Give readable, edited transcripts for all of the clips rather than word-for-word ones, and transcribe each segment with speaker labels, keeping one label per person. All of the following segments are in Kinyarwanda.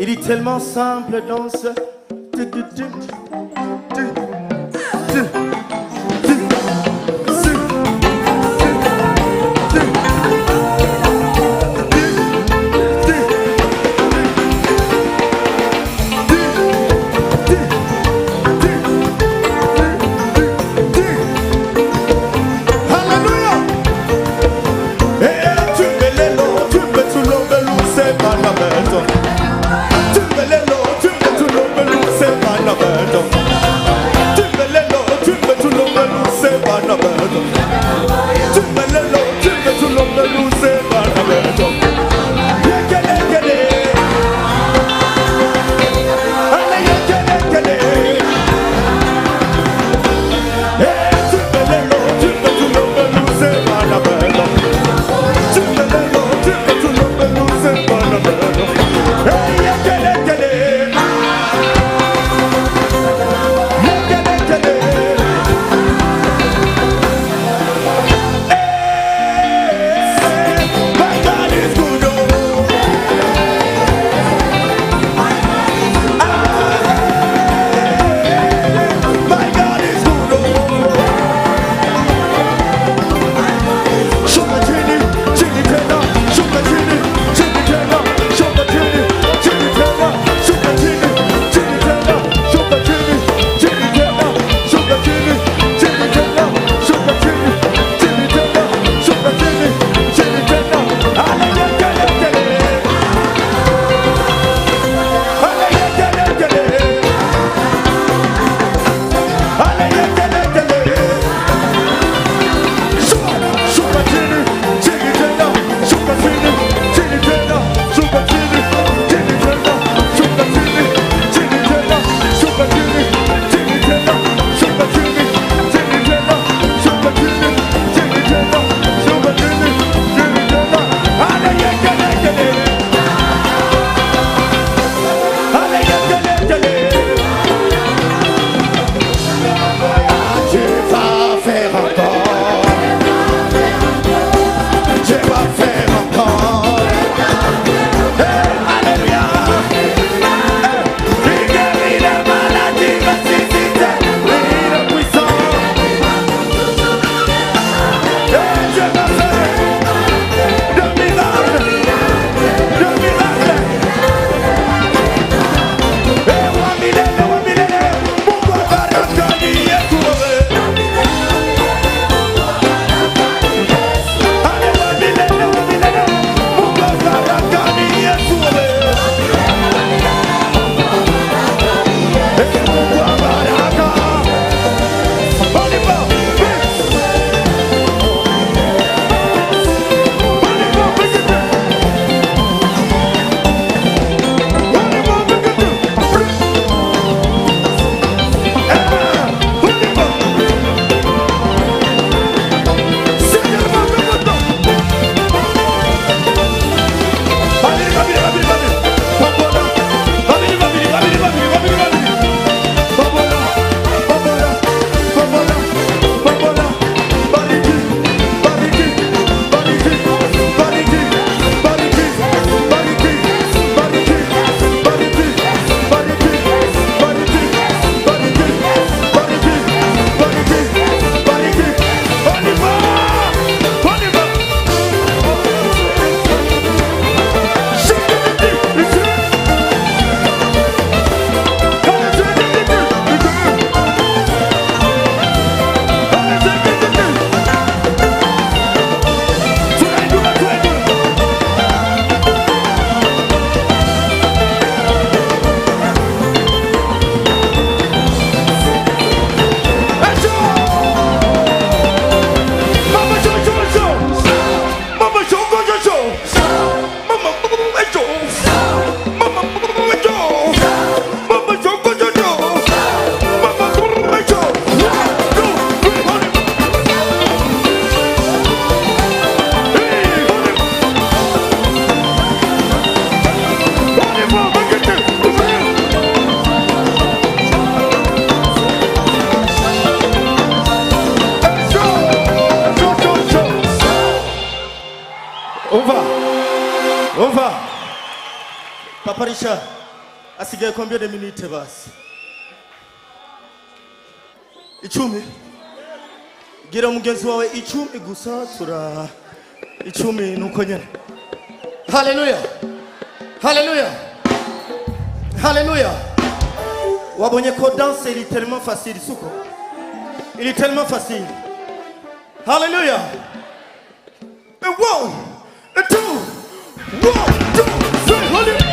Speaker 1: Il est tellement simple dans ce... On va. Papa Richard. Asigaye combien de minutes basi? 10. Gira mugenzi wawe 10 gusa tura 10 nuko nyene. Hallelujah. Hallelujah. Hallelujah. Wabonye ko danse il est tellement facile suko. Il est tellement facile. Hallelujah. And 1, and 2, 1, 2, 3, hallelujah.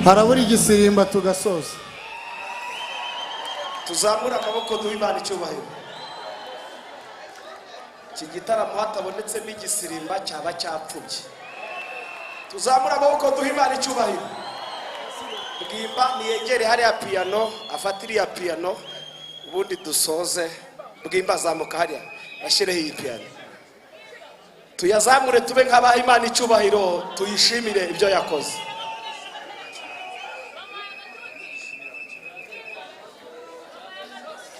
Speaker 2: Haraburi igisirimba tugasoza.
Speaker 3: Tuzamura amaboko duha Imana icyubahiro. Iki gitaramo hatabonetse n'igisirimba cyaba cyapfubye. Tuzamura amaboko duha Imana icyubahiro. Bwimba niyegere hariya piano, afatiriya piano, ubundi dusoze. Bwimba zamuka hariya, ashireho iyi piano. Tuyazamure tube nk'abaha Imana icyubahiro, tuyishimire ibyo yakoze.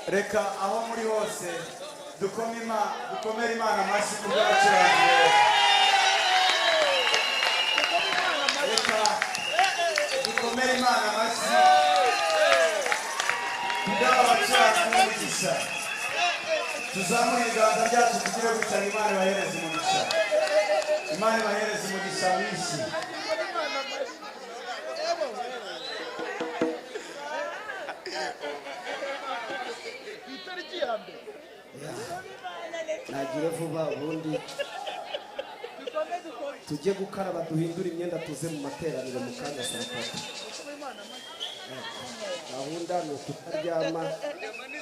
Speaker 2: Reka aho muri hose dukomere Imana amashyi kubw'abacuranga. Reka dukomere Imana amashyi kubw'abacuranga n'umugisha. Tuzamure ibiganza byacu tugire gutya Imana ibahereze umugisha. Imana ibahereze umugisha mwinshi.
Speaker 1: Nagira vuba ubundi tujye gukaraba duhindura imyenda tuze mu materaniro mu kanya saa 3. Gahunda ni ukutaryama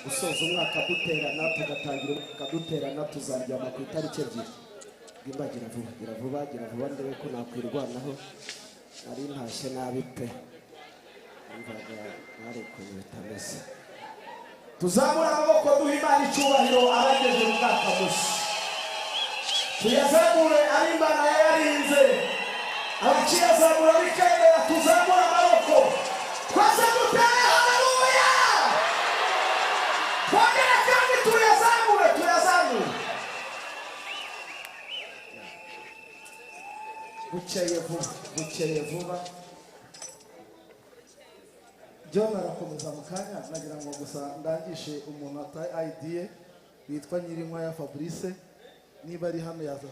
Speaker 1: gusoza umwaka duterana tugatangira umwaka duterana tuzaryama ku itariki 2. Bwimba gira vuba ndebe ko nakwirwanaho ari ntashye nabi pe. Umvaga nari ukuntu bitameze.
Speaker 2: Tuzamura amaboko duha Imana icyubahiro abagejeje mu mwaka mushya. Tuyazamure ari Imana yarinze. Abakiyazamura bikendera tuzamura amaboko. Twase dutere haleluya. Twongere kandi tuyazamure.
Speaker 1: bukeye vuba.
Speaker 4: John arakomeza mu kanya, nagira ngo gusa ndangishe umuntu ataye ID ye witwa Nyirinkwaya Fabrice, niba ari hano yaza.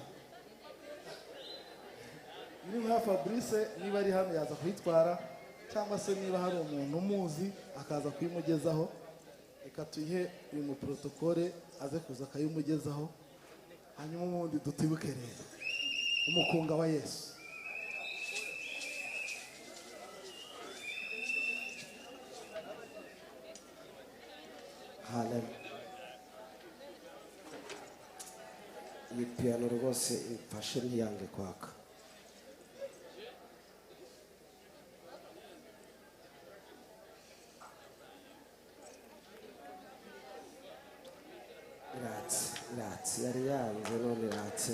Speaker 4: Nyirinkwaya Fabrice niba ari hano yaza kwitwara, cyangwa se niba hari umuntu umuzi akaza kuyimugezaho, reka tuyihe uyu mu protokole aze kuza akayimugezaho, hanyuma ubundi dutibuke rero umukunga wa Yesu.
Speaker 1: Haleluya. Iyi piano rwose imfashe ntiyange kwaka. Iratse yari yanze none iratse.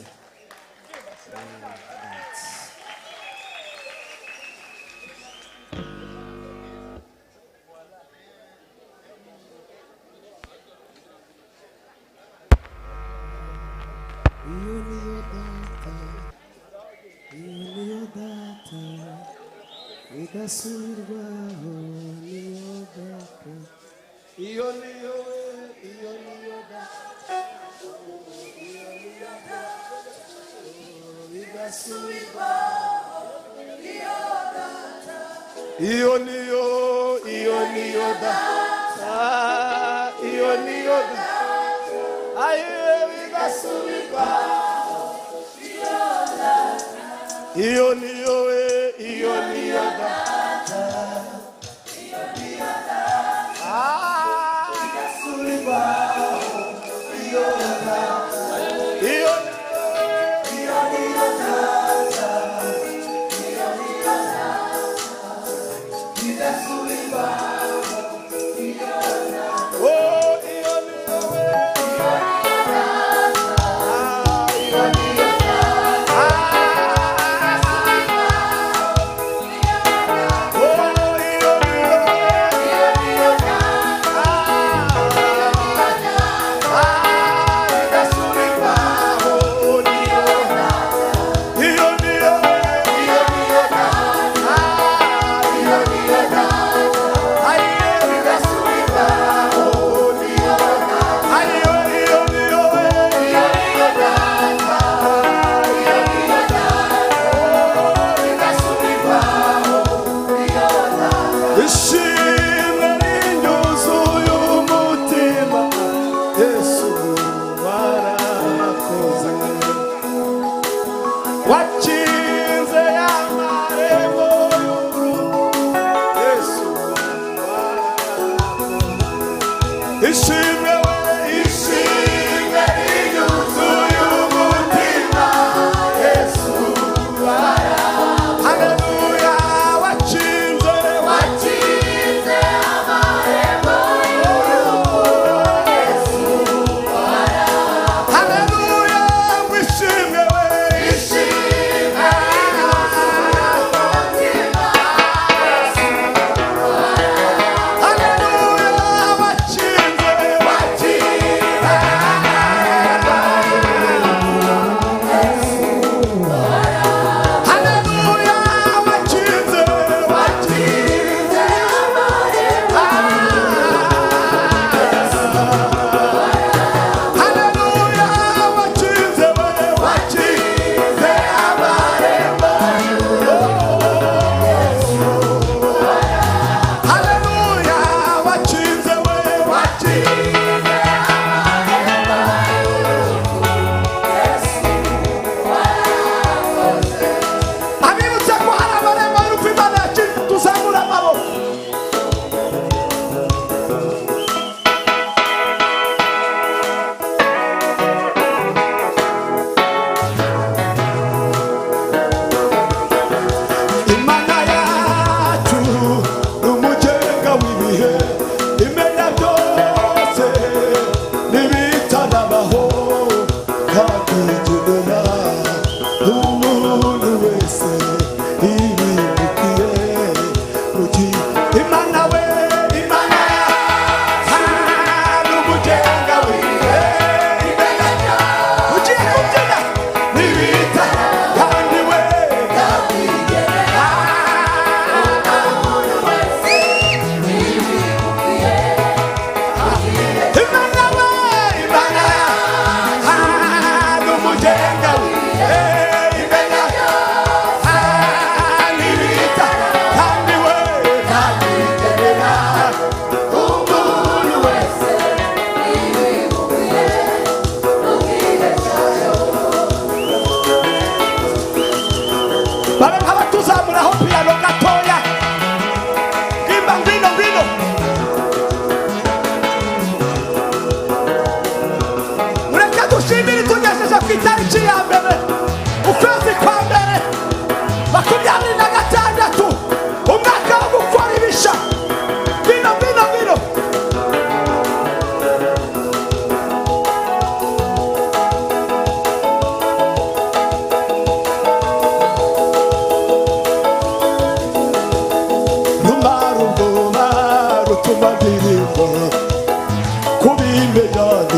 Speaker 1: Idasubirwaho niyo data. Iyo niyo data. Idasubirwaho niyo data. Iyo niyo data. Iyo niyo data. Aye idasubirwaho niyo data. Iyo niyo data.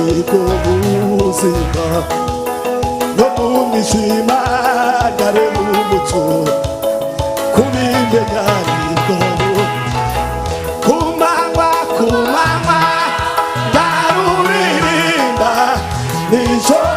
Speaker 4: nibwo buzima no mu mwijima ndareba umucyo kubimenya nibwo kumanywa ndaruririmba nijoro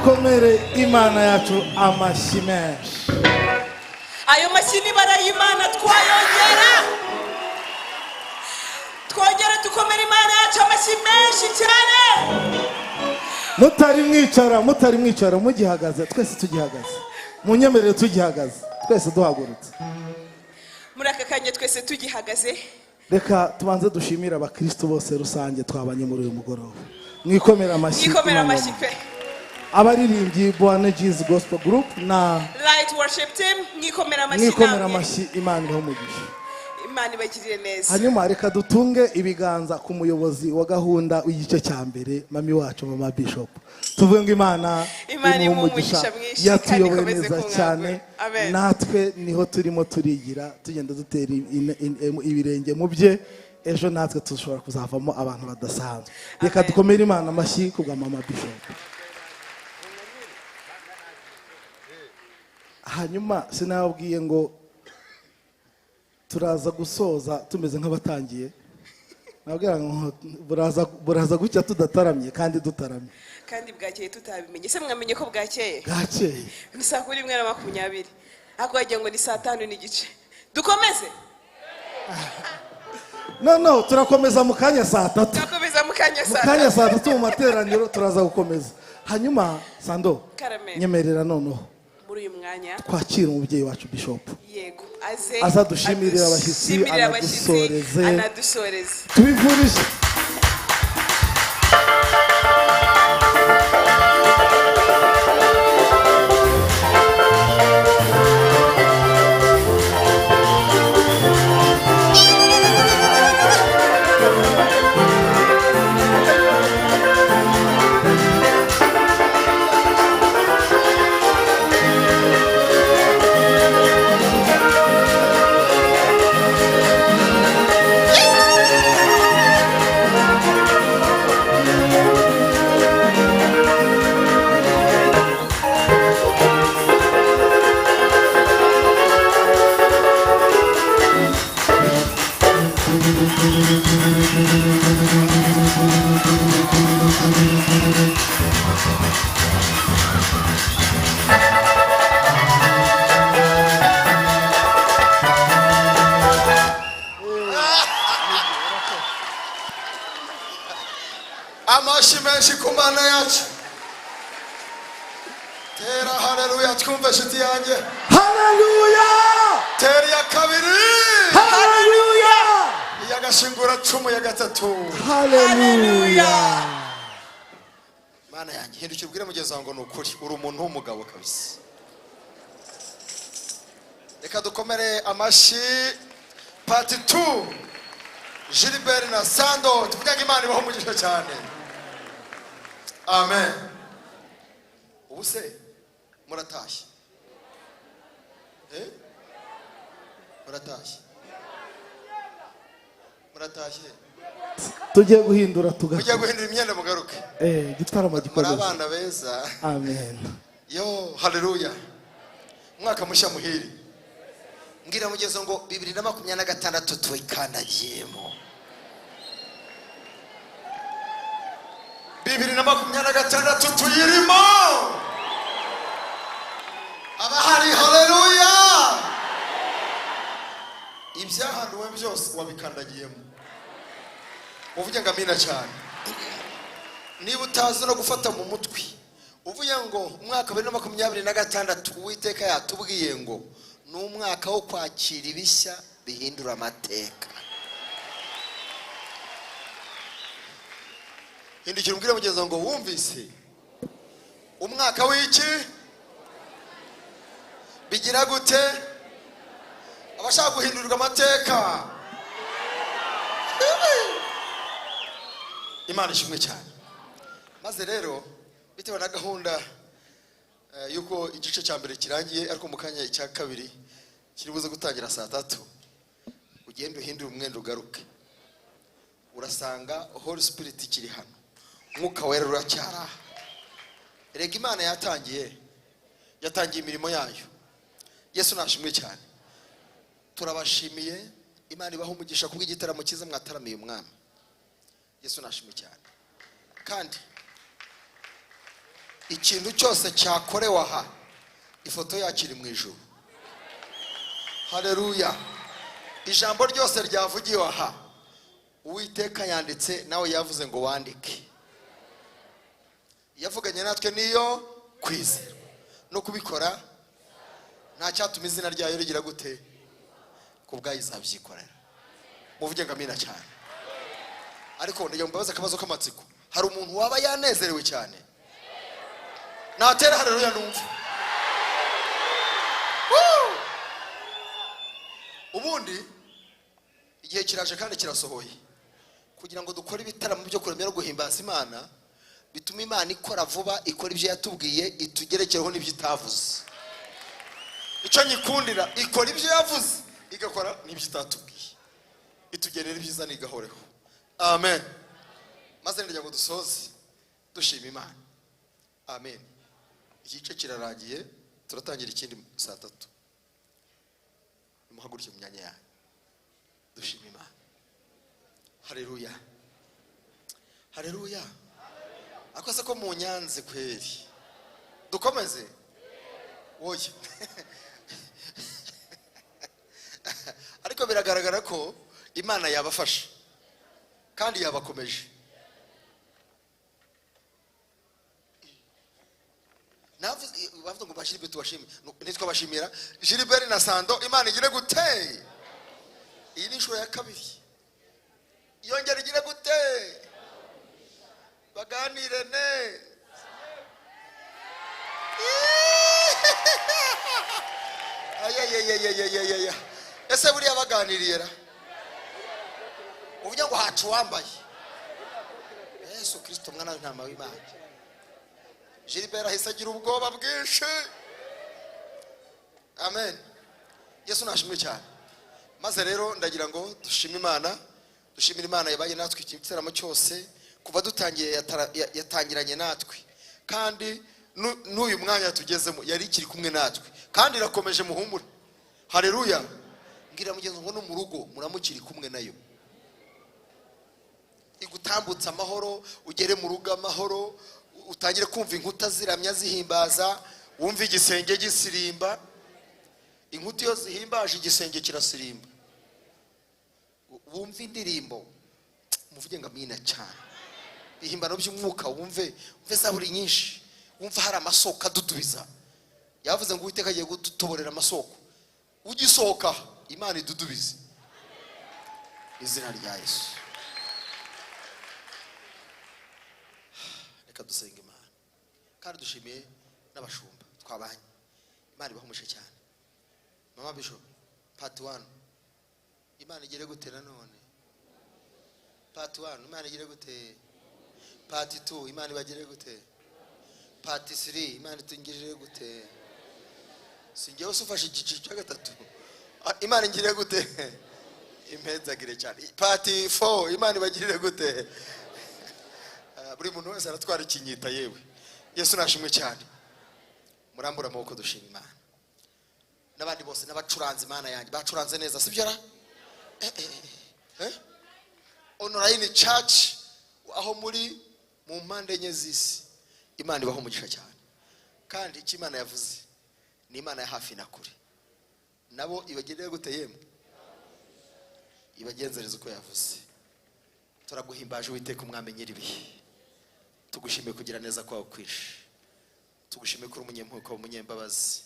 Speaker 4: dukomere Imana yacu amashyi menshi.
Speaker 5: Ayo mashyi ni barayimana twayongera. Twongera dukomere Imana yacu amashyi menshi cyane.
Speaker 4: Mutari mwicara mugihagaze, twese tugihagaze. Munyemerere tugihagaze, twese duhagurutse.
Speaker 5: Muri aka kanya twese tugihagaze.
Speaker 4: Reka tubanze dushimira abakristo bose rusange twabanye muri uyu mugoroba. Mwikomera amashyi.
Speaker 5: Mwikomera amashyi pe.
Speaker 4: Abaririmbyi Bwana Jesus Gospel Group na
Speaker 5: Light Worship Team mwikomera amashyi.
Speaker 4: Mwikomera amashyi, Imana ibahe umugisha.
Speaker 5: Imana ibagirire neza.
Speaker 4: Hanyuma reka dutunge ibiganza ku muyobozi wa gahunda w'igice cya mbere, mami wacu Mama Bishop. Tuvuge ngo Imana
Speaker 5: umugisha mwinshi
Speaker 4: yatuyoboye neza cyane. Natwe niho turimo turigira, tugenda dutera ibirenge mu bye. Ejo natwe tushobora kuzavamo abantu badasanzwe. Reka dukomere Imana amashyi kubwa Mama Bishop. Hanyuma sinababwiye ngo turaza gusoza tumeze nk'abatangiye. Nabwira ngo buraza gucya tudataramye kandi dutaramye.
Speaker 5: Kandi bwakeye tutabimenye. Se mwamenye ko bwakeye?
Speaker 4: Bwakeye.
Speaker 5: Ni saa 1:20. Ako yagiye ngo ni saa 5:15. Dukomeze?
Speaker 4: No, turakomeza mu kanya saa 3.
Speaker 5: Turakomeza mu kanya saa 3.
Speaker 4: Mu kanya saa 3 mu materaniro turaza gukomeza. Hanyuma Sando, nyemerera noneho
Speaker 5: muri uyu mwanya
Speaker 4: twakira umubyeyi wacu Bishop.
Speaker 5: Yego,
Speaker 4: azadushimira abashyitsi,
Speaker 5: anadusoreze.
Speaker 4: Tubivurije.
Speaker 2: Amashyi menshi ku Mana yacu. Tera haleluya, twumve shiti yanjye.
Speaker 4: Haleluya!
Speaker 2: Tera ya kabiri.
Speaker 4: Haleluya!
Speaker 2: Ya gashingura cumu ya gatatu.
Speaker 4: Haleluya!
Speaker 2: Mana yanjye, hindukira ubwire mugenzi wanjye ngo nukuri uri umuntu w'umugabo kabisa. Reka dukomere amashyi part 2. Gilbert na Sando, tuvuge ngo Imana ibahe umugisha cyane. Amen. Ubuse muratashye. Muratashye.
Speaker 4: Tugiye guhindura
Speaker 2: Mugiye guhindura imyenda mugaruke.
Speaker 4: Gitaramo gikomeye.
Speaker 2: Muri abana beza.
Speaker 4: Amen.
Speaker 2: Yo, haleluya. Mwaka mushya muhiri. Ngira mugezo ngo 2026 twikandagiyemo. 2026 tuyirimo. Abahari haleluya. Ibyahanuwe byose wabikandagiyemo. Uvuge ngo amina cyane. Niba utazi no gufata mu mutwe, uvuye ngo umwaka 2026 Uwiteka yatubwiye ngo ni umwaka wo kwakira ibishya bihindura amateka. Hindukira umbwire mugenzi ngo wumvise umwaka w'iki bigira gute abashaka guhindurirwa amateka. Imana ishimwe cyane. Maze rero bitewe na gahunda yuko igice cya mbere kirangiye ariko mu kanya icya kabiri kiri buze gutangira saa 3, ugenda uhindura umwenda ugaruke, urasanga Holy Spirit kiri hano, Mwuka Wera uracyara. Erega Imana yatangiye imirimo yayo. Yesu nashimwe cyane. Turabashimiye, Imana ibaho umugisha kubw'igitaramo cyiza mwataramiye umwami. Yesu nashimwe cyane. Kandi ikintu cyose cyakorewe aha ifoto yakiri mu ijuru. Haleluya. Ijambo ryose ryavugiwe aha Uwiteka yanditse, nawe yavuze ngo wandike. Yavuganye natwe niyo kwizera no kubikora, nta cyatuma izina ryayo rigira gute, kubwayo izabyikorera. Muvuge ngo amina cyane. Ariko ndagira mbabaza akabazo k'amatsiko, hari umuntu waba yanezerewe cyane? Natera haleluya numva. Ubundi igihe kiraje kandi kirasohoye kugira ngo dukore ibitaramo byo kuramya no guhimbaza Imana, bituma Imana ikora vuba, ikora ibyo yatubwiye, itugerekereho n'ibyo itavuze. Icyo nyikundira, ikora ibyo yavuze, igakora n'ibyo itatubwiye, itugenera ibyiza nigahoreho. Amen. Maze ndagira ngo dusoze dushima Imana. Amen. Igice kirarangiye, turatangira ikindi saa 3. Muhaguruke mu myanya yanyu dushima Imana. Haleluya. Haleluya. Akose ko mu nyanze kweri. Dukomeze. Oya. Ariko biragaragara ko Imana yabafasha kandi yabakomeje. Bavuga ngo bashirbe tubashime. Nitwa bashimira Gilbert na Sando, Imana igire gute. Iyi ni inshuro ya kabiri. Yongera igire gute. Baganire ne. Ayayayayayayaya. Ese buriya baganiriyera? Uvuga ngo hacu wambaye. Yesu Kristo mwana w'intama w'Imana. Gilbert ahise agira ubwoba bwinshi. Amen. Yesu nashimwe cyane. Maze rero ndagira ngo dushime Imana, dushimira Imana yabaye natwe igitaramo cyose kuva dutangiye, yatangiranye natwe kandi n'uyu mwanya tugezemo yari ikiri kumwe natwe kandi irakomeje muhumure. Haleluya. Ngira mugenzi ngo no mu rugo muramukiri kumwe nayo, igutambutsa amahoro, ugere mu rugo amahoro, utangire kumva inkuta ziramya zihimbaza, wumva igisenge gisirimba. Inkuta iyo zihimbaje igisenge kirasirimba. Wumva indirimbo, muvuge ngo amina cyane. Ihimbano by'umwuka wumve zaburi nyinshi, wumva hari amasoko adudubiza. Yavuze ngo Uwiteka agiye gututoborera amasoko. Ugisohoka Imana idudubize. Izina rya Yesu. Reka dusenga Imana kandi dushimiye n'abashumba twabanye. Imana ibahumushe cyane. Mama Bishop part 1 Imana igire gute nanone. Part 1 Imana igire gute. Part 2 Imana ibagire gute. Part 3 Imana itungirire gute. Singewe usufashe igice cya gatatu. Imana ingire gute. Impenzagire cyane. Part 4 Imana ibagirire gute. Buri muntu wese aratwara ikinyita yewe. Yesu nashimwe cyane. Murambura amaboko dushima Imana. Nabandi bose n'abacuranze Imana yanjye bacuranze neza sibyo ra? Online church aho muri mu mpande enye z'isi, Imana ibaho umugisha cyane. Kandi icyo Imana yavuze ni Imana ya hafi na kure. Nabo ibagirire gute yemwe? Ibagenzereza uko yavuze. Turaguhimbaje Uwiteka umwami nyiribihe. Tugushimiye kugira neza kwawe kwishe. Tugushimiye kuri umunyempuhwe umunyembabazi.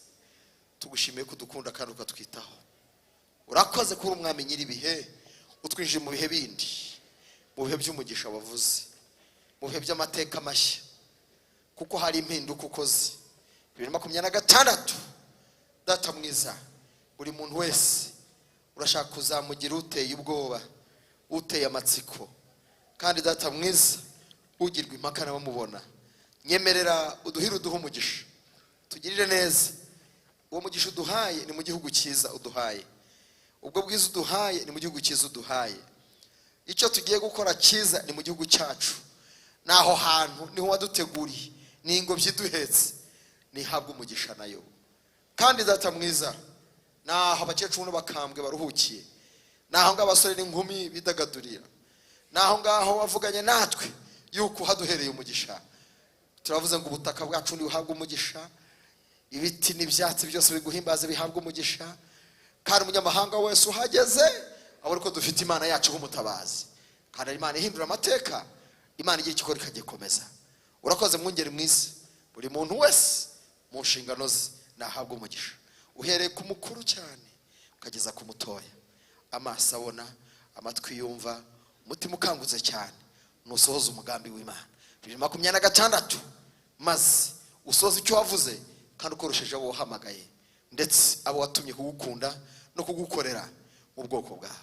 Speaker 2: Tugushimiye kudukunda kandi ukatwitaho. Urakoze kuri umwami nyiribihe, utwinjije mu bihe bindi, mu bihe by'umugisha wavuze, mu bihe by'amateka mashya, kuko hari impinduka ukoze. 2026 data mwiza, buri muntu wese urashaka kuzamugira uteye ubwoba, uteye amatsiko, kandi data mwiza ugirwa impaka n'abamubona. Nyemerera uduhire uduhe umugisha, tugirire neza. Uwo mugisha uduhaye ni mu gihugu cyiza uduhaye, ubwo bwiza uduhaye ni mu gihugu cyiza uduhaye. Icyo tugiye gukora cyiza ni mu gihugu cyacu, naho hantu niho waduteguriye, ni ingobyi duhetse, nihabwa umugisha nayo. Kandi data mwiza, naho abakecuru n'abakambwe baruhukiye, naho ng'abasore n'inkumi bidagadurira, naho ngaho wavuganye natwe yuko haduhereye umugisha, turavuze ngo ubutaka bwacu buhabwe umugisha, ibiti n'ibyatsi byose biguhimbaze bihabwe umugisha, kandi umunyamahanga wese uhageze abone ko dufite Imana yacu nk'umutabazi, kandi Imana ihindura amateka, Imana igira ikikora ikagikomeza. Urakoze mwungeri mwiza, buri muntu wese mu nshingano ze nahabwe umugisha, uhereye ku mukuru cyane ukageza ku mutoya, amaso abona, amatwi yumva, umutima ukangutse cyane, nusohoza umugambi w'Imana 2026, maze usoza icyo wavuze kandi ukorosheje abo wahamagaye ndetse abo watumye kugukunda no kugukorera mu bwoko bwawe.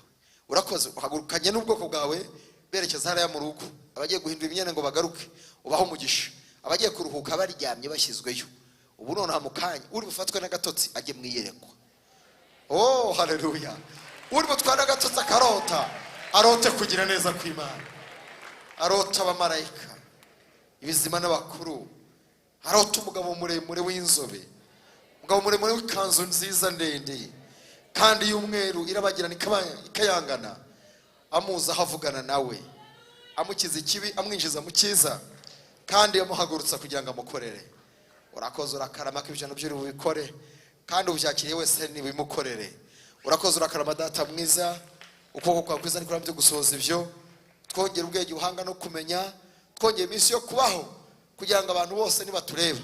Speaker 2: Urakoze uhagurukanye n'ubwoko bwawe berekeza hariya mu rugo, abagiye guhindura imyenda ngo bagaruke ubaho umugisha, abagiye kuruhuka baryamye bashyizweyo, ubu none hamukanya uri bufatwe n'agatotsi ajye mwiyerekwa. Oh haleluya. Uri butwara agatotsi akarota, arote kugira neza kw'Imana, arota abamarayika ibizima n'abakuru, arota umugabo muremure w'inzobe, umugabo muremure w'ikanzu nziza ndende kandi y'umweru irabagirana ikayangana, amuza havugana nawe, amukiza ikibi amwinjiza mu cyiza, kandi yamuhagurutsa kugira ngo amukorere. Urakoze urakarama ko ibijano by'uri bubikore, kandi ubyakiriye wese nibimukorere. Urakoze urakarama data mwiza, ukuboko kwawe kwiza ni kurambye gusohoza ibyo, twongera ubwenge uhanga no kumenya, twongera iminsi yo kubaho kugira ngo abantu bose nibatureba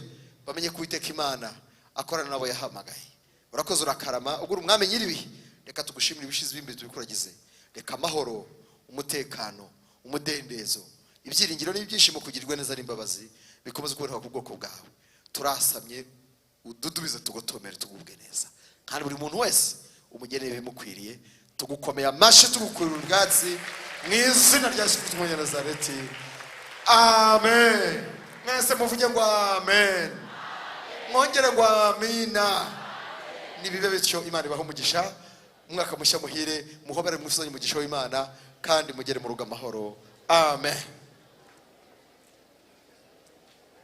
Speaker 2: bamenye kuwiteka Imana akorana nabo yahamagaye. Urakoze urakarama, ugura umwami nyiribihe, reka tugushimire ibishize b'imbere tubikuragize, reka amahoro, umutekano, umudendezo, ibyiringiro n'ibyishimo kugirirwa neza n'imbabazi bikomeze kuboneka ku bwoko bwawe. Turasamye ududubize tugotomere tugubwe neza, kandi buri muntu wese umugeneye bimukwiriye, tugukomeye amashi tugukurira ubwatsi mu izina rya Yesu Kristo wa Nazareti. Amen. Mwese muvuge ngo amen, mwongere ngo amina. Nibibe bityo, Imana ibaho umugisha, umwaka mushya muhire, muhobere mwifuzanye umugisha w'Imana, kandi mugere mu rugo amahoro. Amen.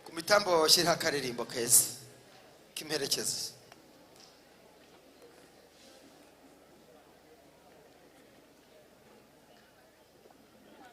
Speaker 2: Ku mitambo babashyiriho akaririmbo keza k'imperekeza.